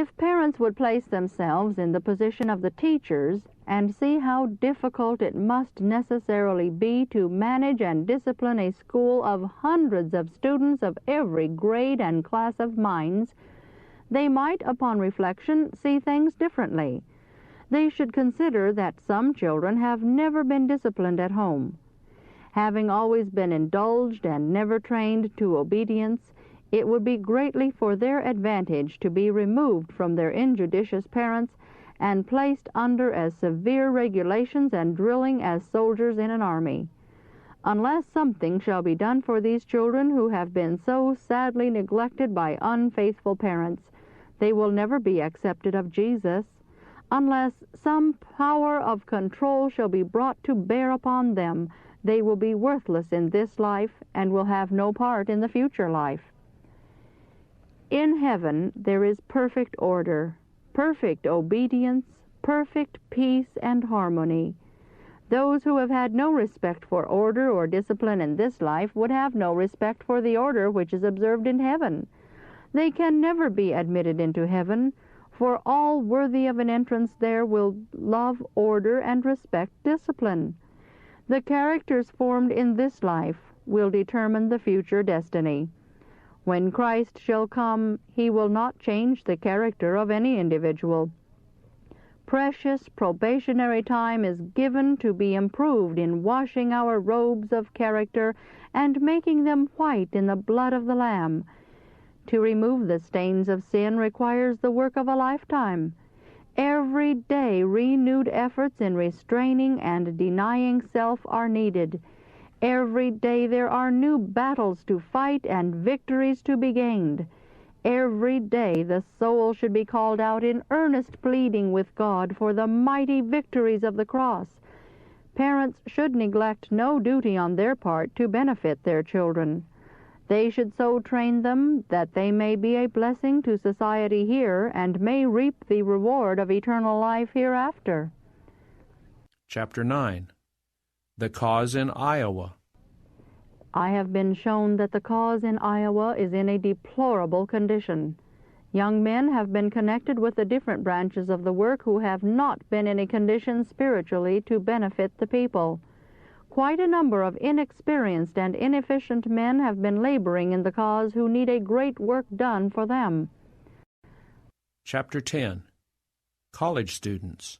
If parents would place themselves in the position of the teachers and see how difficult it must necessarily be to manage and discipline a school of hundreds of students of every grade and class of minds, they might, upon reflection, see things differently. They should consider that some children have never been disciplined at home. Having always been indulged and never trained to obedience, it would be greatly for their advantage to be removed from their injudicious parents and placed under as severe regulations and drilling as soldiers in an army. Unless something shall be done for these children who have been so sadly neglected by unfaithful parents, they will never be accepted of Jesus. Unless some power of control shall be brought to bear upon them, they will be worthless in this life and will have no part in the future life. In heaven there is perfect order, perfect obedience, perfect peace and harmony. Those who have had no respect for order or discipline in this life would have no respect for the order which is observed in heaven. They can never be admitted into heaven, for all worthy of an entrance there will love order and respect discipline. The characters formed in this life will determine the future destiny. When Christ shall come, he will not change the character of any individual. Precious probationary time is given to be improved in washing our robes of character and making them white in the blood of the Lamb. To remove the stains of sin requires the work of a lifetime. Every day renewed efforts in restraining and denying self are needed. Every day there are new battles to fight and victories to be gained. Every day the soul should be called out in earnest pleading with God for the mighty victories of the cross. Parents should neglect no duty on their part to benefit their children. They should so train them that they may be a blessing to society here and may reap the reward of eternal life hereafter. Chapter 9. The Cause in Iowa. I have been shown that the cause in Iowa is in a deplorable condition. Young men have been connected with the different branches of the work who have not been in a condition spiritually to benefit the people. Quite a number of inexperienced and inefficient men have been laboring in the cause who need a great work done for them. Chapter 10. College Students.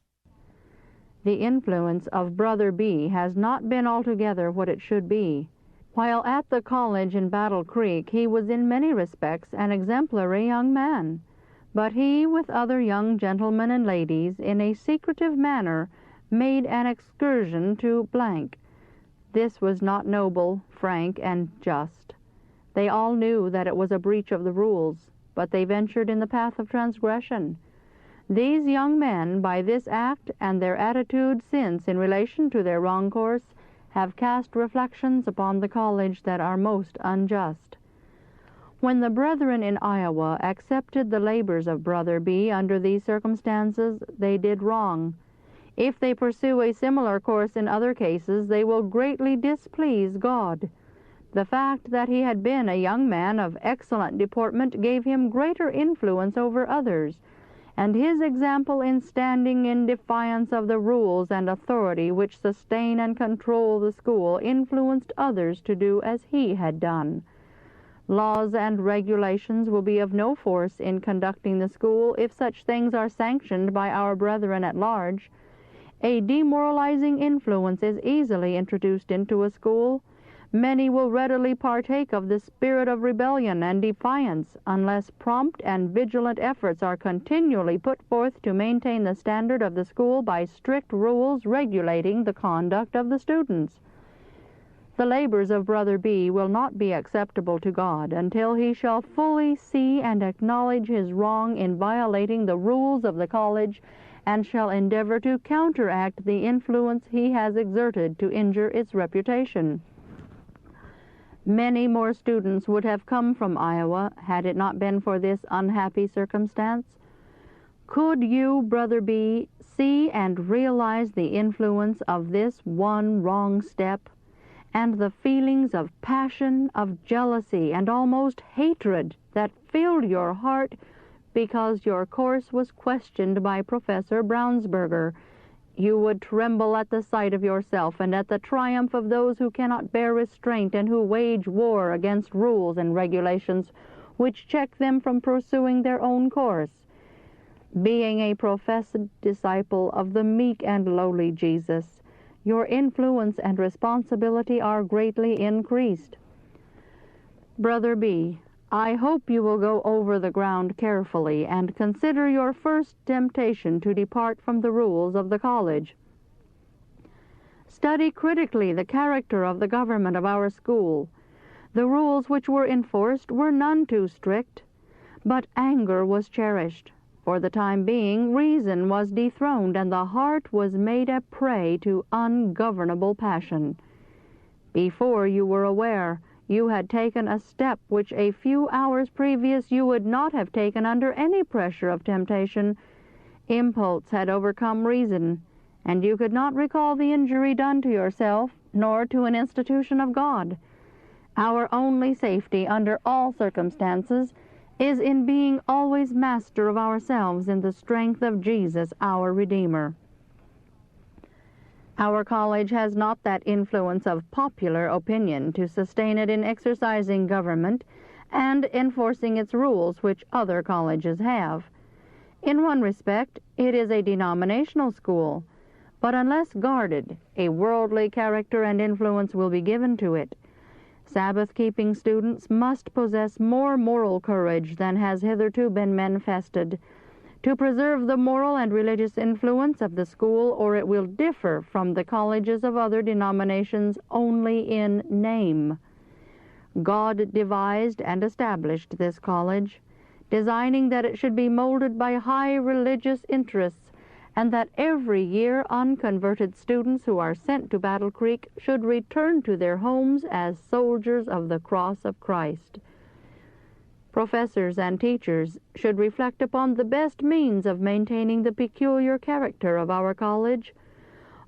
The influence of Brother B has not been altogether what it should be. While at the college in Battle Creek, he was in many respects an exemplary young man. But he, with other young gentlemen and ladies, in a secretive manner, made an excursion to __. This was not noble, frank, and just. They all knew that it was a breach of the rules, but they ventured in the path of transgression. These young men, by this act and their attitude since in relation to their wrong course, have cast reflections upon the college that are most unjust. When the brethren in Iowa accepted the labors of Brother B under these circumstances, they did wrong. If they pursue a similar course in other cases, they will greatly displease God. The fact that he had been a young man of excellent deportment gave him greater influence over others, and his example in standing in defiance of the rules and authority which sustain and control the school influenced others to do as he had done. Laws and regulations will be of no force in conducting the school if such things are sanctioned by our brethren at large. A demoralizing influence is easily introduced into a school. Many will readily partake of the spirit of rebellion and defiance unless prompt and vigilant efforts are continually put forth to maintain the standard of the school by strict rules regulating the conduct of the students. The labors of Brother B will not be acceptable to God until he shall fully see and acknowledge his wrong in violating the rules of the college and shall endeavor to counteract the influence he has exerted to injure its reputation. Many more students would have come from Iowa had it not been for this unhappy circumstance. Could you, Brother B, see and realize the influence of this one wrong step, and the feelings of passion, of jealousy, and almost hatred that filled your heart, because your course was questioned by Professor Brownsberger, you would tremble at the sight of yourself and at the triumph of those who cannot bear restraint and who wage war against rules and regulations which check them from pursuing their own course. Being a professed disciple of the meek and lowly Jesus, your influence and responsibility are greatly increased. Brother B., I hope you will go over the ground carefully and consider your first temptation to depart from the rules of the college. Study critically the character of the government of our school. The rules which were enforced were none too strict, but anger was cherished. For the time being, reason was dethroned, and the heart was made a prey to ungovernable passion. Before you were aware, you had taken a step which a few hours previous you would not have taken under any pressure of temptation. Impulse had overcome reason, and you could not recall the injury done to yourself, nor to an institution of God. Our only safety under all circumstances is in being always master of ourselves in the strength of Jesus, our Redeemer. Our college has not that influence of popular opinion to sustain it in exercising government and enforcing its rules which other colleges have. In one respect, it is a denominational school, but unless guarded, a worldly character and influence will be given to it. Sabbath-keeping students must possess more moral courage than has hitherto been manifested to preserve the moral and religious influence of the school, or it will differ from the colleges of other denominations only in name. God devised and established this college, designing that it should be molded by high religious interests, and that every year unconverted students who are sent to Battle Creek should return to their homes as soldiers of the cross of Christ. Professors and teachers should reflect upon the best means of maintaining the peculiar character of our college.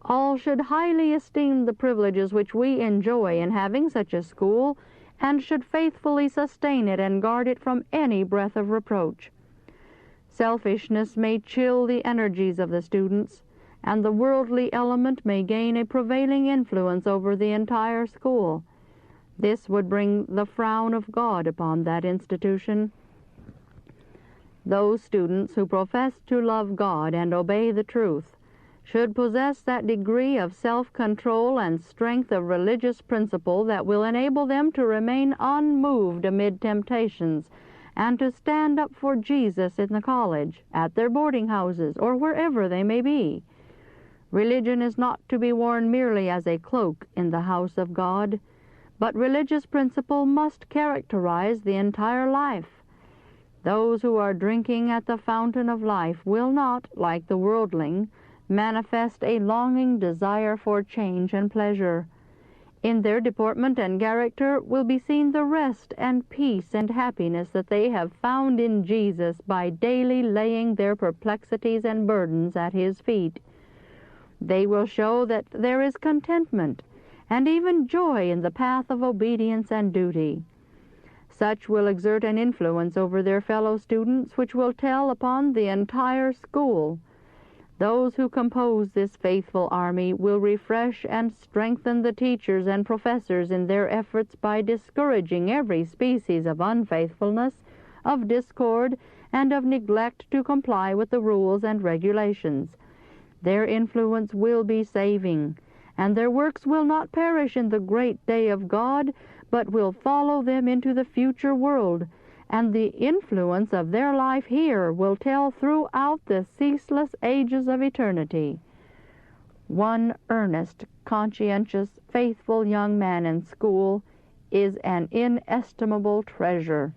All should highly esteem the privileges which we enjoy in having such a school, and should faithfully sustain it and guard it from any breath of reproach. Selfishness may chill the energies of the students, and the worldly element may gain a prevailing influence over the entire school. This would bring the frown of God upon that institution. Those students who profess to love God and obey the truth should possess that degree of self-control and strength of religious principle that will enable them to remain unmoved amid temptations and to stand up for Jesus in the college, at their boarding houses, or wherever they may be. Religion is not to be worn merely as a cloak in the house of God, but religious principle must characterize the entire life. Those who are drinking at the fountain of life will not, like the worldling, manifest a longing desire for change and pleasure. In their deportment and character will be seen the rest and peace and happiness that they have found in Jesus by daily laying their perplexities and burdens at His feet. They will show that there is contentment and even joy in the path of obedience and duty. Such will exert an influence over their fellow students which will tell upon the entire school. Those who compose this faithful army will refresh and strengthen the teachers and professors in their efforts by discouraging every species of unfaithfulness, of discord, and of neglect to comply with the rules and regulations. Their influence will be saving, and their works will not perish in the great day of God, but will follow them into the future world, and the influence of their life here will tell throughout the ceaseless ages of eternity. One earnest, conscientious, faithful young man in school is an inestimable treasure.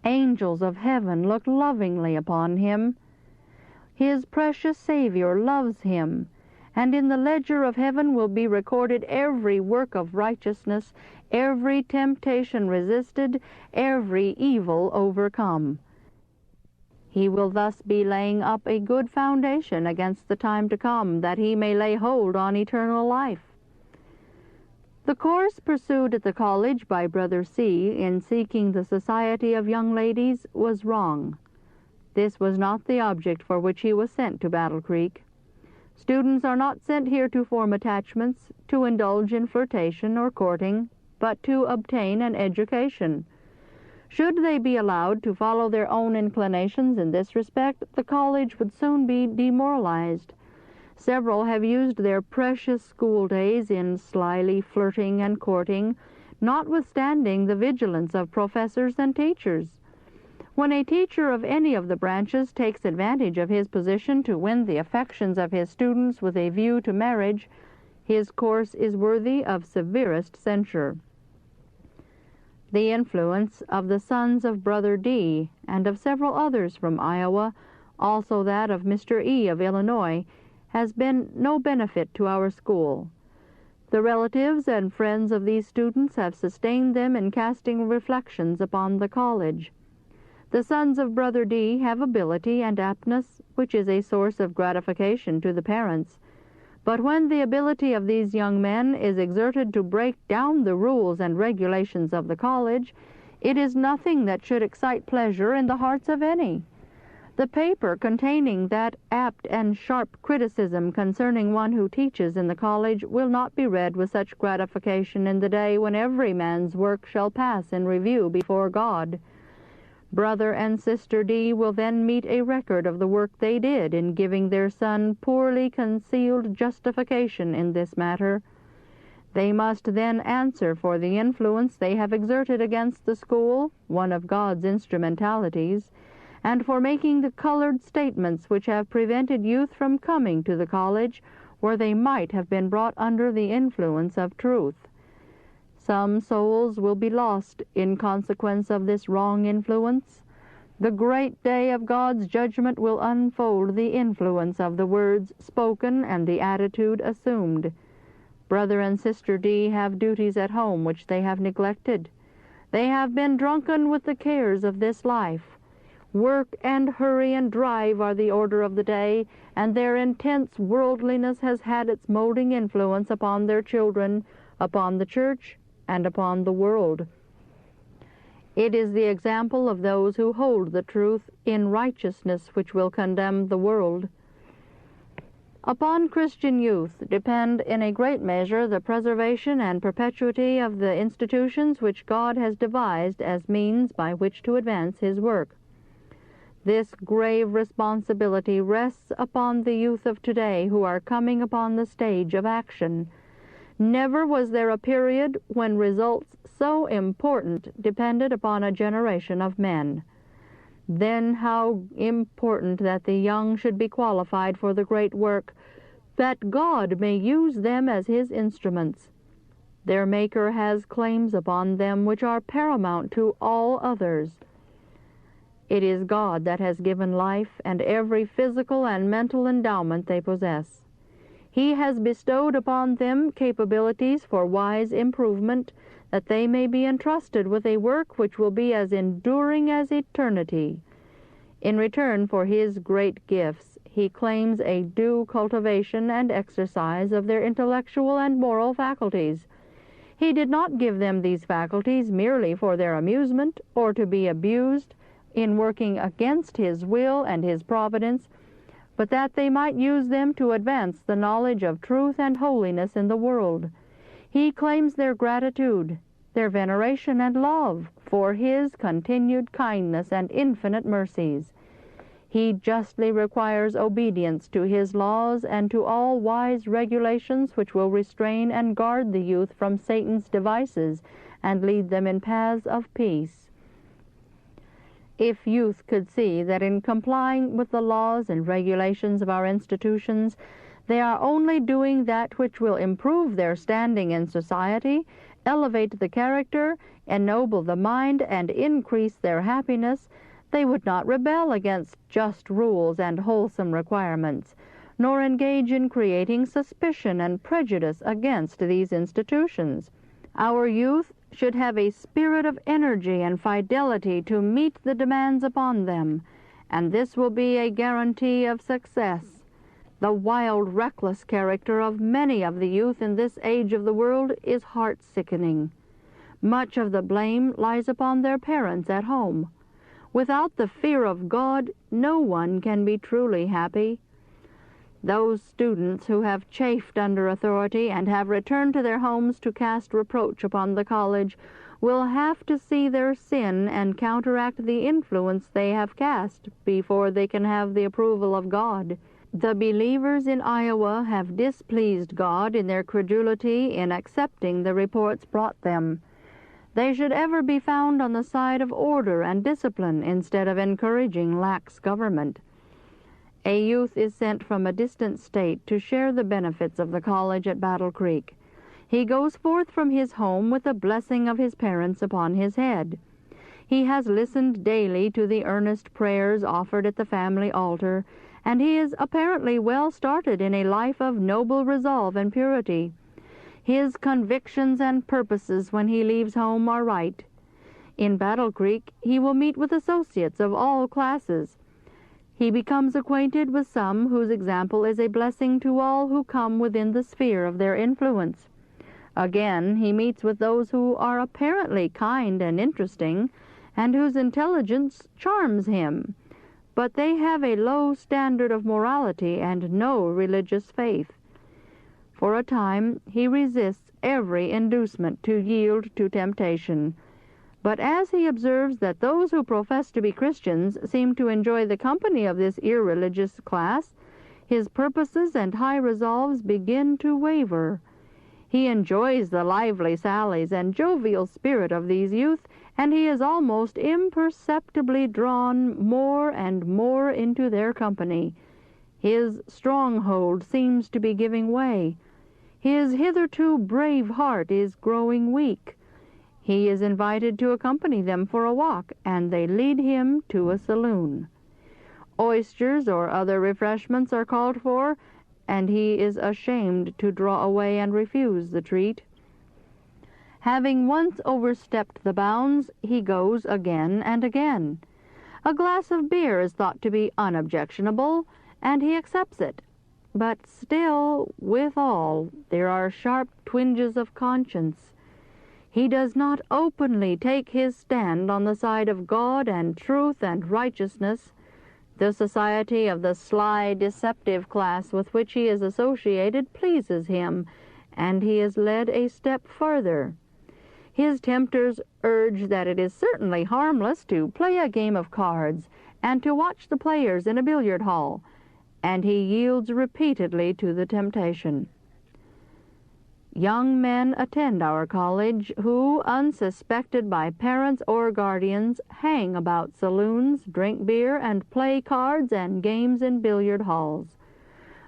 Angels of heaven look lovingly upon him. His precious Savior loves him, and in the ledger of heaven will be recorded every work of righteousness, every temptation resisted, every evil overcome. He will thus be laying up a good foundation against the time to come, that he may lay hold on eternal life. The course pursued at the college by Brother C. in seeking the society of young ladies was wrong. This was not the object for which he was sent to Battle Creek. Students are not sent here to form attachments, to indulge in flirtation or courting, but to obtain an education. Should they be allowed to follow their own inclinations in this respect, the college would soon be demoralized. Several have used their precious school days in slyly flirting and courting, notwithstanding the vigilance of professors and teachers. When a teacher of any of the branches takes advantage of his position to win the affections of his students with a view to marriage, his course is worthy of severest censure. The influence of the sons of Brother D. and of several others from Iowa, also that of Mr. E. of Illinois, has been no benefit to our school. The relatives and friends of these students have sustained them in casting reflections upon the college. The sons of Brother D. have ability and aptness, which is a source of gratification to the parents. But when the ability of these young men is exerted to break down the rules and regulations of the college, it is nothing that should excite pleasure in the hearts of any. The paper containing that apt and sharp criticism concerning one who teaches in the college will not be read with such gratification in the day when every man's work shall pass in review before God. Brother and Sister D. will then meet a record of the work they did in giving their son poorly concealed justification in this matter. They must then answer for the influence they have exerted against the school, one of God's instrumentalities, and for making the colored statements which have prevented youth from coming to the college where they might have been brought under the influence of truth. Some souls will be lost in consequence of this wrong influence. The great day of God's judgment will unfold the influence of the words spoken and the attitude assumed. Brother and Sister D. have duties at home which they have neglected. They have been drunken with the cares of this life. Work and hurry and drive are the order of the day, and their intense worldliness has had its molding influence upon their children, upon the church, and upon the world. It is the example of those who hold the truth in righteousness which will condemn the world. Upon Christian youth depend in a great measure the preservation and perpetuity of the institutions which God has devised as means by which to advance His work. This grave responsibility rests upon the youth of today who are coming upon the stage of action. Never was there a period when results so important depended upon a generation of men. Then how important that the young should be qualified for the great work, that God may use them as His instruments. Their Maker has claims upon them which are paramount to all others. It is God that has given life and every physical and mental endowment they possess. He has bestowed upon them capabilities for wise improvement, that they may be entrusted with a work which will be as enduring as eternity. In return for His great gifts, He claims a due cultivation and exercise of their intellectual and moral faculties. He did not give them these faculties merely for their amusement or to be abused in working against His will and His providence, but that they might use them to advance the knowledge of truth and holiness in the world. He claims their gratitude, their veneration and love for His continued kindness and infinite mercies. He justly requires obedience to His laws and to all wise regulations which will restrain and guard the youth from Satan's devices and lead them in paths of peace. If youth could see that in complying with the laws and regulations of our institutions, they are only doing that which will improve their standing in society, elevate the character, ennoble the mind, and increase their happiness, they would not rebel against just rules and wholesome requirements, nor engage in creating suspicion and prejudice against these institutions. Our youth should have a spirit of energy and fidelity to meet the demands upon them, and this will be a guarantee of success. The wild, reckless character of many of the youth in this age of the world is heart-sickening. Much of the blame lies upon their parents at home. Without the fear of God, no one can be truly happy. Those students who have chafed under authority and have returned to their homes to cast reproach upon the college will have to see their sin and counteract the influence they have cast before they can have the approval of God. The believers in Iowa have displeased God in their credulity in accepting the reports brought them. They should ever be found on the side of order and discipline instead of encouraging lax government. A youth is sent from a distant state to share the benefits of the college at Battle Creek. He goes forth from his home with the blessing of his parents upon his head. He has listened daily to the earnest prayers offered at the family altar, and he is apparently well started in a life of noble resolve and purity. His convictions and purposes when he leaves home are right. In Battle Creek, he will meet with associates of all classes. He becomes acquainted with some whose example is a blessing to all who come within the sphere of their influence. Again, he meets with those who are apparently kind and interesting, and whose intelligence charms him, but they have a low standard of morality and no religious faith. For a time, he resists every inducement to yield to temptation. But as he observes that those who profess to be Christians seem to enjoy the company of this irreligious class, his purposes and high resolves begin to waver. He enjoys the lively sallies and jovial spirit of these youth, and he is almost imperceptibly drawn more and more into their company. His stronghold seems to be giving way. His hitherto brave heart is growing weak. He is invited to accompany them for a walk, and they lead him to a saloon. Oysters or other refreshments are called for, and he is ashamed to draw away and refuse the treat. Having once overstepped the bounds, he goes again and again. A glass of beer is thought to be unobjectionable, and he accepts it. But still, withal, there are sharp twinges of conscience. He does not openly take his stand on the side of God and truth and righteousness. The society of the sly, deceptive class with which he is associated pleases him, and he is led a step further. His tempters urge that it is certainly harmless to play a game of cards and to watch the players in a billiard hall, and he yields repeatedly to the temptation. Young men attend our college who, unsuspected by parents or guardians, hang about saloons, drink beer, and play cards and games in billiard halls.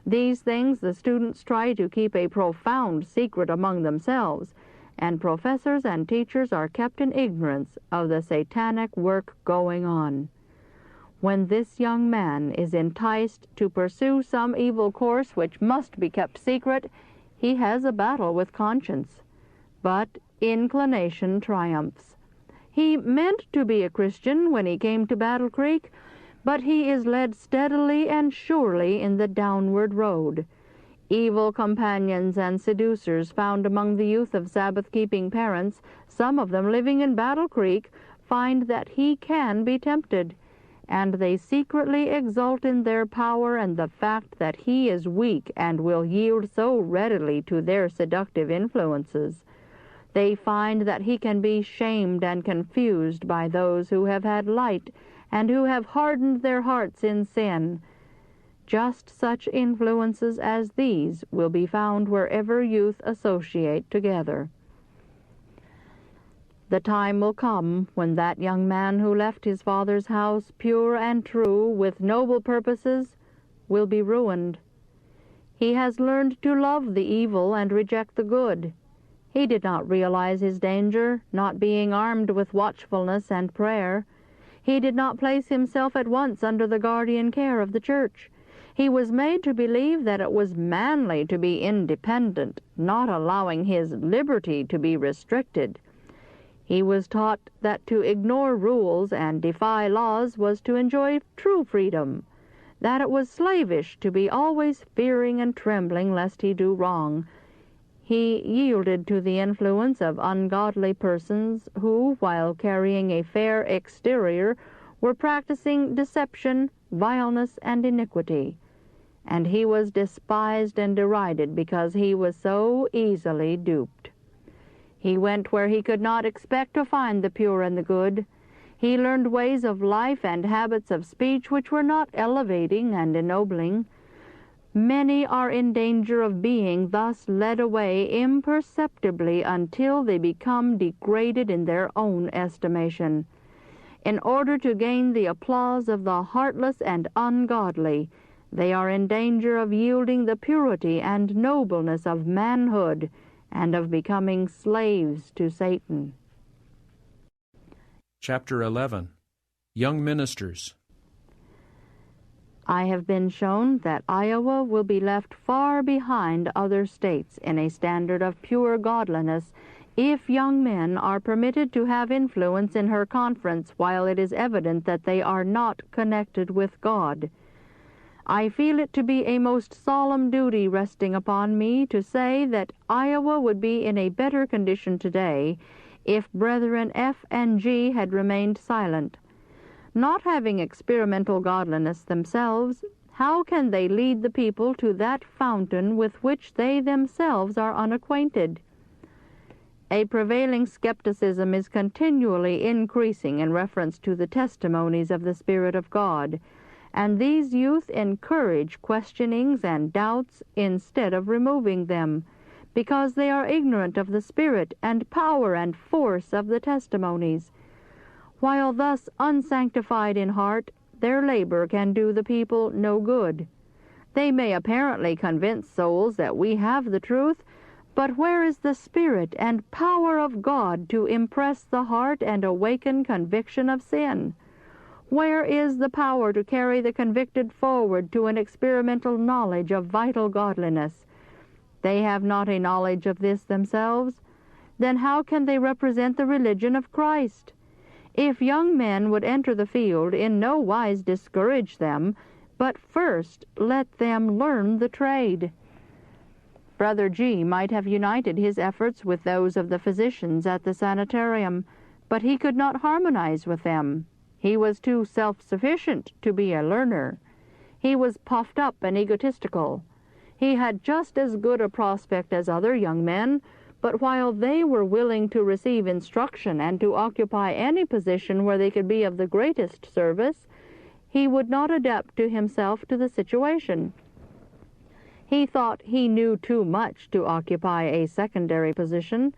These things the students try to keep a profound secret among themselves, and professors and teachers are kept in ignorance of the satanic work going on. When this young man is enticed to pursue some evil course which must be kept secret, he has a battle with conscience, but inclination triumphs. He meant to be a Christian when he came to Battle Creek, but he is led steadily and surely in the downward road. Evil companions and seducers found among the youth of Sabbath-keeping parents, some of them living in Battle Creek, find that he can be tempted, and they secretly exult in their power and the fact that he is weak and will yield so readily to their seductive influences. They find that he can be shamed and confused by those who have had light and who have hardened their hearts in sin. Just such influences as these will be found wherever youth associate together. The time will come when that young man who left his father's house pure and true with noble purposes will be ruined. He has learned to love the evil and reject the good. He did not realize his danger, not being armed with watchfulness and prayer. He did not place himself at once under the guardian care of the church. He was made to believe that it was manly to be independent, not allowing his liberty to be restricted. He was taught that to ignore rules and defy laws was to enjoy true freedom, that it was slavish to be always fearing and trembling lest he do wrong. He yielded to the influence of ungodly persons who, while carrying a fair exterior, were practicing deception, vileness, and iniquity. And he was despised and derided because he was so easily duped. He went where he could not expect to find the pure and the good. He learned ways of life and habits of speech which were not elevating and ennobling. Many are in danger of being thus led away imperceptibly until they become degraded in their own estimation. In order to gain the applause of the heartless and ungodly, they are in danger of yielding the purity and nobleness of manhood and of becoming slaves to Satan. Chapter 11. Young Ministers. I have been shown that Iowa will be left far behind other states in a standard of pure godliness if young men are permitted to have influence in her conference while it is evident that they are not connected with God. I feel it to be a most solemn duty resting upon me to say that Iowa would be in a better condition today if Brethren F and G had remained silent. Not having experimental godliness themselves, how can they lead the people to that fountain with which they themselves are unacquainted? A prevailing skepticism is continually increasing in reference to the testimonies of the Spirit of God, and these youth encourage questionings and doubts instead of removing them, because they are ignorant of the spirit and power and force of the testimonies. While thus unsanctified in heart, their labor can do the people no good. They may apparently convince souls that we have the truth, but where is the Spirit and power of God to impress the heart and awaken conviction of sin? Where is the power to carry the convicted forward to an experimental knowledge of vital godliness? They have not a knowledge of this themselves. Then how can they represent the religion of Christ? If young men would enter the field, in no wise discourage them, but first let them learn the trade. Brother G might have united his efforts with those of the physicians at the sanitarium, but he could not harmonize with them. He was too self-sufficient to be a learner. He was puffed up and egotistical. He had just as good a prospect as other young men, but while they were willing to receive instruction and to occupy any position where they could be of the greatest service, he would not adapt to himself to the situation. He thought he knew too much to occupy a secondary position.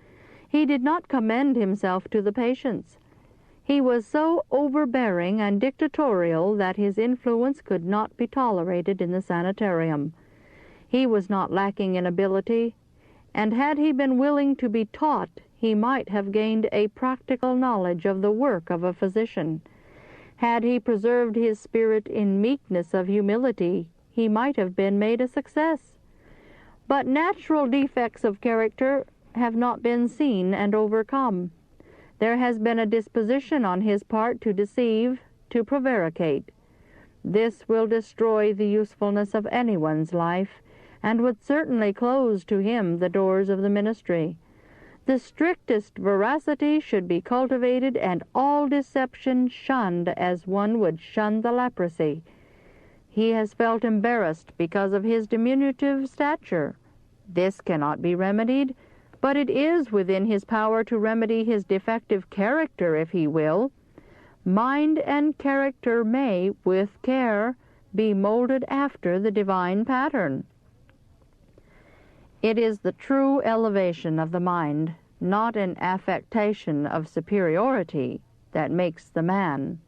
He did not commend himself to the patients. He was so overbearing and dictatorial that his influence could not be tolerated in the sanitarium. He was not lacking in ability, and had he been willing to be taught, he might have gained a practical knowledge of the work of a physician. Had he preserved his spirit in meekness of humility, he might have been made a success. But natural defects of character have not been seen and overcome. There has been a disposition on his part to deceive, to prevaricate. This will destroy the usefulness of anyone's life, and would certainly close to him the doors of the ministry. The strictest veracity should be cultivated, and all deception shunned as one would shun the leprosy. He has felt embarrassed because of his diminutive stature. This cannot be remedied, but it is within his power to remedy his defective character if he will. Mind and character may, with care, be molded after the divine pattern. It is the true elevation of the mind, not an affectation of superiority, that makes the man.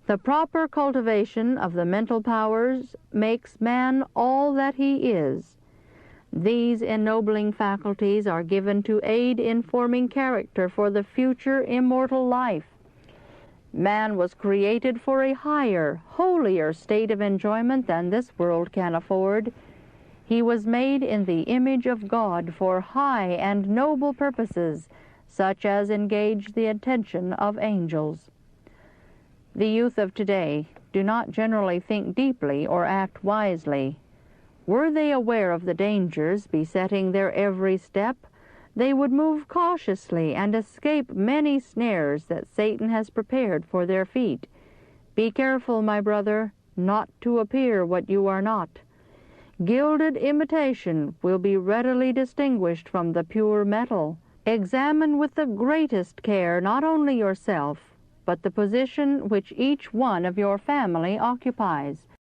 The proper cultivation of the mental powers makes man all that he is. These ennobling faculties are given to aid in forming character for the future immortal life. Man was created for a higher, holier state of enjoyment than this world can afford. He was made in the image of God for high and noble purposes, such as engage the attention of angels. The youth of today do not generally think deeply or act wisely. Were they aware of the dangers besetting their every step, they would move cautiously and escape many snares that Satan has prepared for their feet. Be careful, my brother, not to appear what you are not. Gilded imitation will be readily distinguished from the pure metal. Examine with the greatest care not only yourself, but the position which each one of your family occupies.